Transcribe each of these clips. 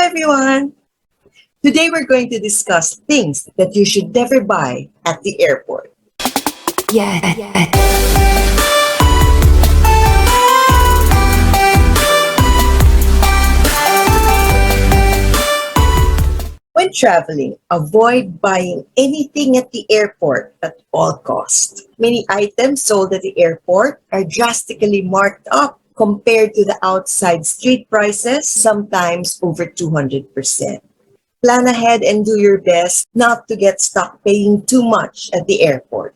everyone! Today we're going to discuss things that you should never buy at the airport. When traveling, avoid buying anything at the airport at all costs. Many items sold at the airport are drastically marked up compared to the outside street prices, sometimes over 200%. Plan ahead and do your best not to get stuck paying too much at the airport.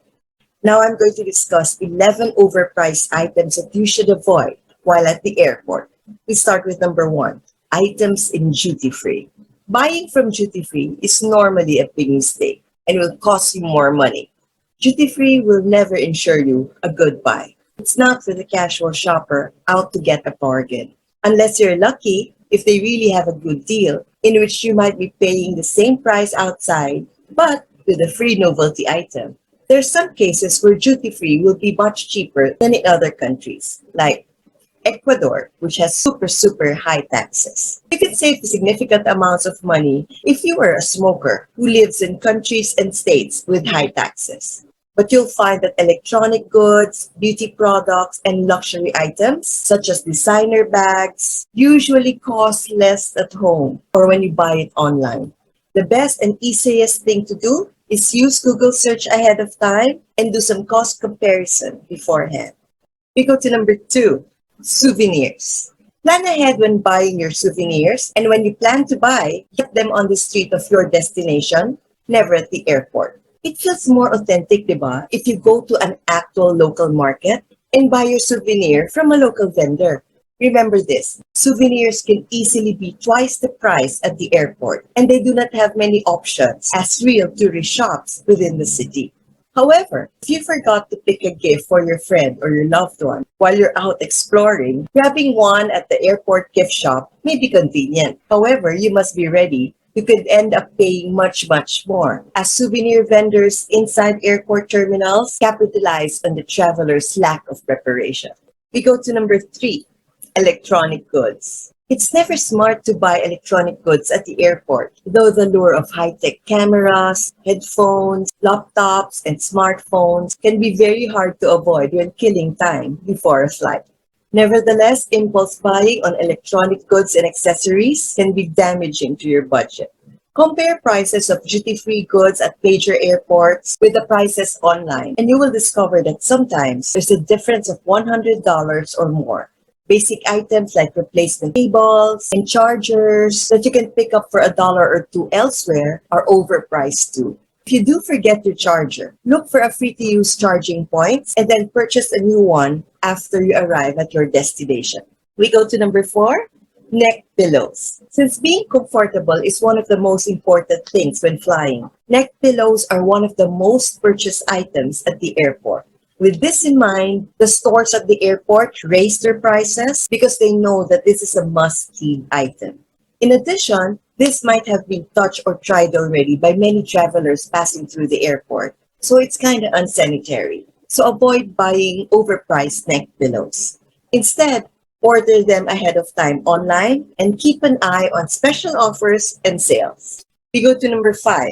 Now I'm going to discuss 11 overpriced items that you should avoid while at the airport. We start with number 1, items in duty-free. Buying from duty-free is normally a big mistake and will cost you more money. Duty-free will never ensure you a good buy. It's not for the casual shopper out to get a bargain. Unless you're lucky, if they really have a good deal, in which you might be paying the same price outside, but with a free novelty item. There are some cases where duty-free will be much cheaper than in other countries, like Ecuador, which has super high taxes. You can save significant amounts of money if you are a smoker who lives in countries and states with high taxes. But you'll find that electronic goods, beauty products, and luxury items, such as designer bags, usually cost less at home or when you buy it online. The best and easiest thing to do is use Google search ahead of time and do some cost comparison beforehand. We go to number 2, souvenirs. Plan ahead when buying your souvenirs, and when you plan to buy, get them on the street of your destination, never at the airport. It feels more authentic, diba, if you go to an actual local market and buy your souvenir from a local vendor. Remember this, souvenirs can easily be twice the price at the airport, and they do not have many options as real tourist shops within the city. However, if you forgot to pick a gift for your friend or your loved one while you're out exploring, grabbing one at the airport gift shop may be convenient. However, you must be ready. You could end up paying much more, as souvenir vendors inside airport terminals capitalize on the traveler's lack of preparation. We go to number 3, electronic goods. It's never smart to buy electronic goods at the airport, though the lure of high-tech cameras, headphones, laptops, and smartphones can be very hard to avoid when killing time before a flight. Nevertheless, impulse buying on electronic goods and accessories can be damaging to your budget. Compare prices of duty-free goods at major airports with the prices online, and you will discover that sometimes there's a difference of $100 or more. Basic items like replacement cables and chargers that you can pick up for $1 or $2 elsewhere are overpriced too. If you do forget your charger, look for a free-to-use charging point and then purchase a new one after you arrive at your destination. We go to number 4, neck pillows. Since being comfortable is one of the most important things when flying, neck pillows are one of the most purchased items at the airport. With this in mind, the stores at the airport raise their prices because they know that this is a must-have item. In addition, this might have been touched or tried already by many travelers passing through the airport, so it's kind of unsanitary. So avoid buying overpriced neck pillows. Instead, order them ahead of time online and keep an eye on special offers and sales. We go to number 5,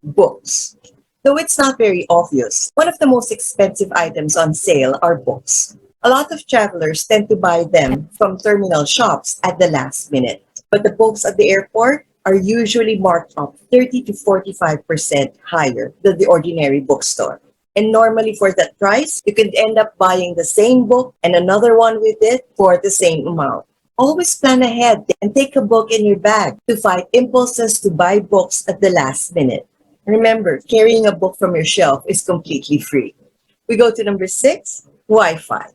books. Though it's not very obvious, one of the most expensive items on sale are books. A lot of travelers tend to buy them from terminal shops at the last minute. But the books at the airport are usually marked up 30 to 45% higher than the ordinary bookstore. And normally for that price, you could end up buying the same book and another one with it for the same amount. Always plan ahead and take a book in your bag to fight impulses to buy books at the last minute. Remember, carrying a book from your shelf is completely free. We go to number 6, Wi-Fi.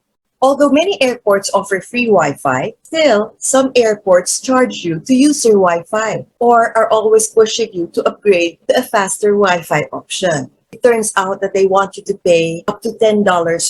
Although many airports offer free Wi-Fi, still, some airports charge you to use your Wi-Fi or are always pushing you to upgrade to a faster Wi-Fi option. It turns out that they want you to pay up to $10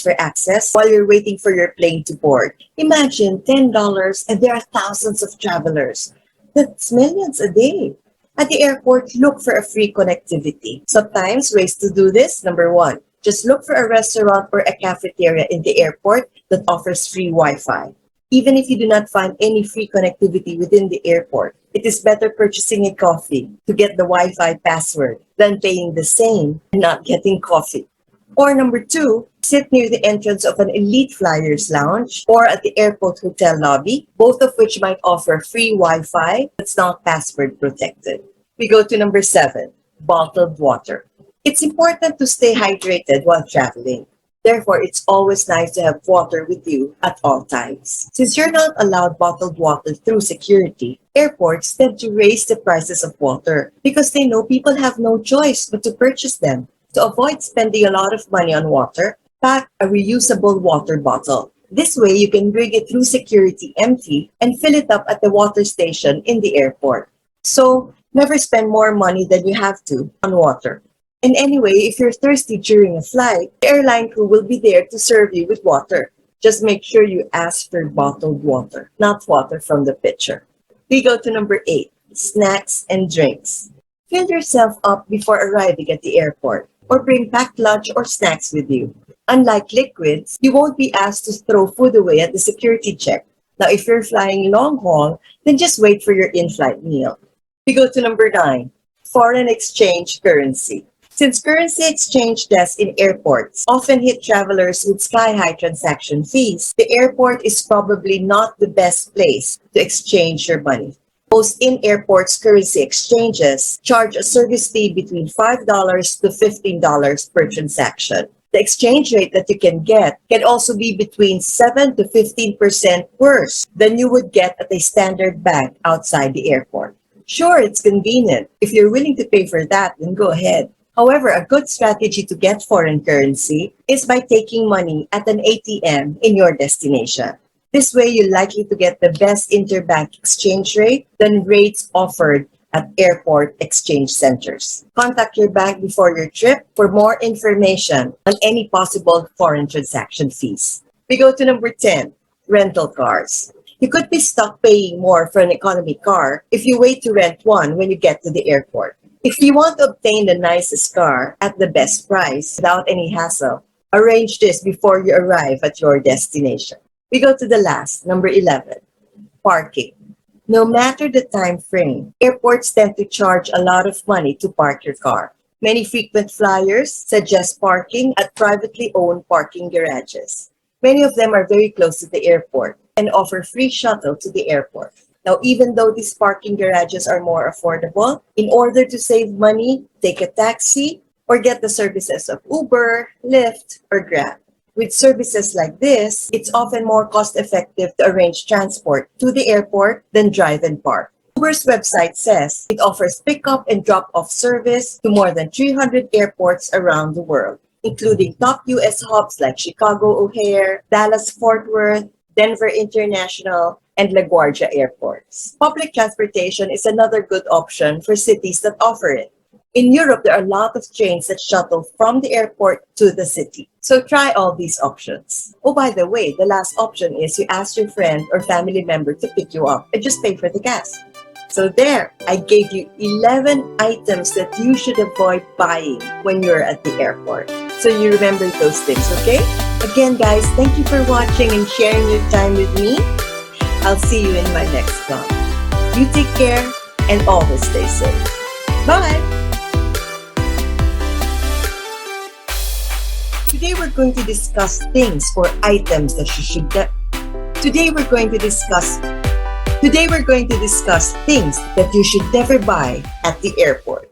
for access while you're waiting for your plane to board. Imagine $10 and there are thousands of travelers. That's millions a day. At the airport, look for a free connectivity. Sometimes ways to do this, number 1, just look for a restaurant or a cafeteria in the airport that offers free Wi-Fi. Even if you do not find any free connectivity within the airport, It is better purchasing a coffee to get the Wi-Fi password than paying the same and not getting coffee. Or number two, sit near the entrance of an elite flyers lounge or at the airport hotel lobby, both of which might offer free Wi-Fi that's not password protected. We go to number seven, bottled water. It's important to stay hydrated while traveling. Therefore, it's always nice to have water with you at all times. Since you're not allowed bottled water through security, airports tend to raise the prices of water because they know people have no choice but to purchase them. To avoid spending a lot of money on water, pack a reusable water bottle. This way, you can bring it through security empty and fill it up at the water station in the airport. So, never spend more money than you have to on water. And anyway, if you're thirsty during a flight, the airline crew will be there to serve you with water. Just make sure you ask for bottled water, not water from the pitcher. We go to number eight, snacks and drinks. Fill yourself up before arriving at the airport, or bring packed lunch or snacks with you. Unlike liquids, you won't be asked to throw food away at the security check. Now, if you're flying long haul, then just wait for your in-flight meal. We go to number nine, foreign exchange currency. Since currency exchange desks in airports often hit travelers with sky-high transaction fees, the airport is probably not the best place to exchange your money. Most in-airports currency exchanges charge a service fee between $5 to $15 per transaction. The exchange rate that you can get can also be between 7 to 15% worse than you would get at a standard bank outside the airport. Sure, it's convenient. If you're willing to pay for that, then go ahead. However, a good strategy to get foreign currency is by taking money at an ATM in your destination. This way, you're likely to get the best interbank exchange rate than rates offered at airport exchange centers. Contact your bank before your trip for more information on any possible foreign transaction fees. We go to number 10, rental cars. You could be stuck paying more for an economy car if you wait to rent one when you get to the airport. If you want to obtain the nicest car at the best price without any hassle, arrange this before you arrive at your destination. We go to the last, number 11, parking. No matter the time frame, airports tend to charge a lot of money to park your car. Many frequent flyers suggest parking at privately owned parking garages. Many of them are very close to the airport and offer free shuttle to the airport. Now, even though these parking garages are more affordable, in order to save money, take a taxi or get the services of Uber, Lyft, or Grab. With services like this, it's often more cost-effective to arrange transport to the airport than drive and park. Uber's website says it offers pick-up and drop-off service to more than 300 airports around the world, including top U.S. hubs like Chicago O'Hare, Dallas-Fort Worth, Denver International, and LaGuardia airports. Public transportation is another good option for cities that offer it. In Europe, there are a lot of trains that shuttle from the airport to the city. So try all these options. Oh, by the way, the last option is you ask your friend or family member to pick you up and just pay for the gas. So there, I gave you 11 items that you should avoid buying when you're at the airport. So you remember those things, okay? Again, guys, thank you for watching and sharing your time with me. I'll see you in my next vlog. You take care and always stay safe. Bye! Today we're going to discuss things or items that you should Today we're going to discuss things that you should never buy at the airport.